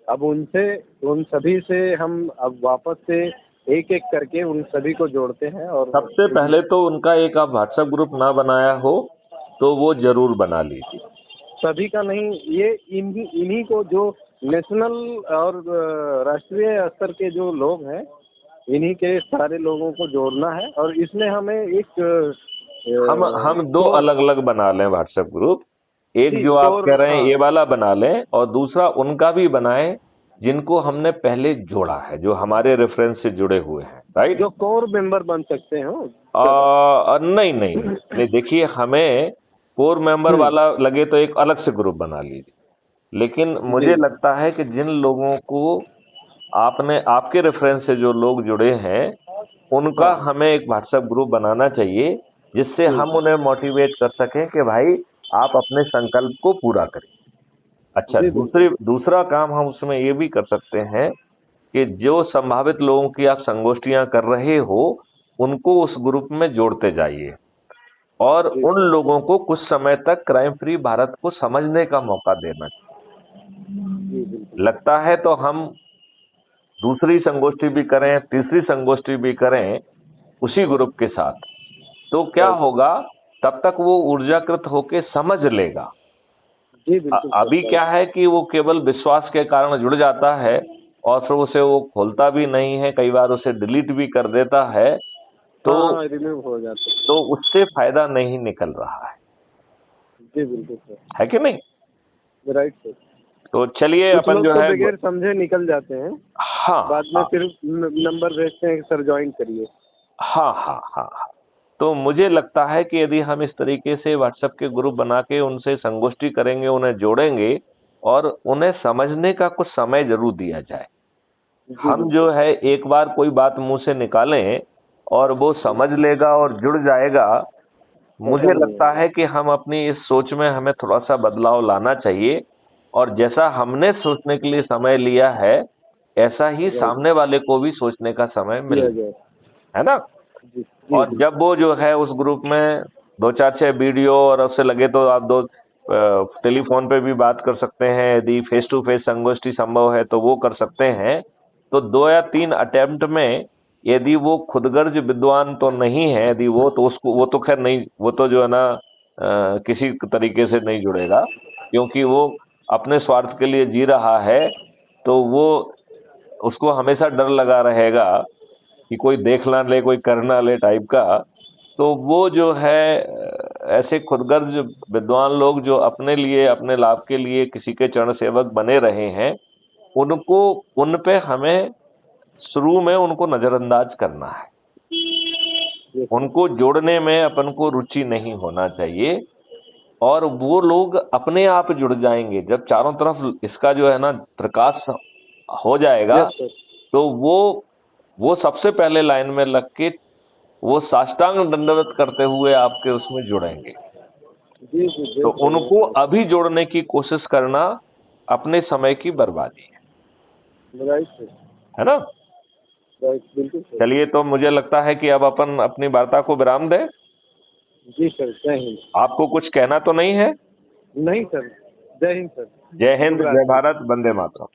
अब उनसे उन सभी से हम अब वापस से एक एक करके उन सभी को जोड़ते हैं और सबसे पहले तो उनका एक आप व्हाट्सएप ग्रुप ना बनाया हो तो वो जरूर बना लीजिए। सभी का नहीं, ये इन्हीं इन्हीं को जो नेशनल और राष्ट्रीय स्तर के जो लोग हैं, इन्हीं के सारे लोगों को जोड़ना है। और इसमें हमें एक हम दो कोर, अलग अलग बना लें व्हाट्सएप ग्रुप। एक जी जो आप कोर, कह रहे हैं हाँ ये वाला बना लें, और दूसरा उनका भी बनाएं जिनको हमने पहले जोड़ा है, जो हमारे रेफरेंस से जुड़े हुए हैं, राइट। जो कोर मेंबर बन सकते हो सर। नहीं नहीं नहीं, देखिए हमें कोर मेंबर वाला लगे तो एक अलग से ग्रुप बना लीजिए, लेकिन जी मुझे लगता है कि जिन लोगों को आपने आपके रेफरेंस से जो लोग जुड़े हैं उनका हाँ हमें एक व्हाट्सएप ग्रुप बनाना चाहिए, जिससे जी हम उन्हें मोटिवेट कर सकें कि भाई आप अपने संकल्प को पूरा करें। अच्छा, जी बिल्कुल। दूसरा काम हम उसमें ये भी कर सकते हैं कि जो संभावित लोगों की आप संगोष्ठियां कर रहे हो उनको उस ग्रुप में जोड़ते जाइए, और जी उन लोगों को कुछ समय तक क्राइम फ्री भारत को समझने का मौका देना जी बिल्कुल। चाहिए। लगता है तो हम दूसरी संगोष्ठी भी करें, तीसरी संगोष्ठी भी करें उसी ग्रुप के साथ, तो क्या राइट। होगा, तब तक वो ऊर्जाकृत होके समझ लेगा। जी बिल्कुल सर, अभी राइट। क्या है कि वो केवल विश्वास के कारण जुड़ जाता है और फिर उसे वो खोलता भी नहीं है, कई बार उसे डिलीट भी कर देता है, तो हाँ हाँ, रिमूव हो जाते हैं। उससे फायदा नहीं निकल रहा जी बिल्कुल सर, है कि नहीं। Right sir. तो चलिए कुछ अपन लोग जो तो है बगैर समझे निकल जाते हैं, हाँ बाद में हाँ फिर नंबर भेजते हैं कि सर ज्वाइन करिए। हाँ हाँ हाँ हाँ। तो मुझे लगता है कि यदि हम इस तरीके से व्हाट्सएप के ग्रुप बना के उनसे संगोष्ठी करेंगे, उन्हें जोड़ेंगे और उन्हें समझने का कुछ समय जरूर दिया जाए। जी हम जो बिल्कुल। है एक बार कोई बात मुंह से निकालें और वो समझ लेगा और जुड़ जाएगा, ऐसा मुझे नहीं लगता है। है कि हम अपनी इस सोच में हमें थोड़ा सा बदलाव लाना चाहिए, और जैसा हमने सोचने के लिए समय लिया है ऐसा ही राइट, सामने वाले को भी सोचने का समय दिया मिले, जाए। है ना। जी जी और जब बिल्कुल। वो जो है उस ग्रुप में दो चार छह वीडियो, और उससे लगे तो आप दो टेलीफोन पे भी बात कर सकते हैं, यदि फेस टू फेस संगोष्ठी संभव है तो वो कर सकते हैं। तो 2 या 3 अटेम्प्ट में यदि वो खुदगर्ज विद्वान तो नहीं है, यदि वो तो उसको वो तो खैर नहीं, वो तो जो है ना किसी तरीके से नहीं जुड़ेगा, क्योंकि वो अपने स्वार्थ के लिए जी रहा है, तो वो उसको हमेशा डर लगा रहेगा कि कोई देख ना ले, कोई कर ना ले टाइप का। तो वो जो है ऐसे खुदगर्ज विद्वान लोग जो अपने लिए, अपने लाभ के लिए किसी के चरण सेवक बने रहे हैं, उनको, उन पे हमें शुरू में उनको नजरअंदाज करना है। जी उनको जोड़ने में अपन को रुचि नहीं होना चाहिए, और वो लोग अपने आप जुड़ जाएंगे जब चारों तरफ इसका जो है ना प्रकाश हो जाएगा। Yes sir. तो वो सबसे पहले लाइन में लग के वो साष्टांग दंडवत करते हुए आपके उसमें जुड़ेंगे। जी जी तो बिल्कुल उनको अभी जोड़ने की कोशिश करना अपने समय की बर्बादी राइट सर। है ना। राइट बिल्कुल सर। चलिए, तो मुझे लगता है कि अब अपन अपनी वार्ता को विराम दें। जी सर, जय हिंद। आपको कुछ कहना तो नहीं है? नहीं सर, जय हिंद सर। जय हिंद, शुभ जय रात्रि। भारत, वंदे मातरम।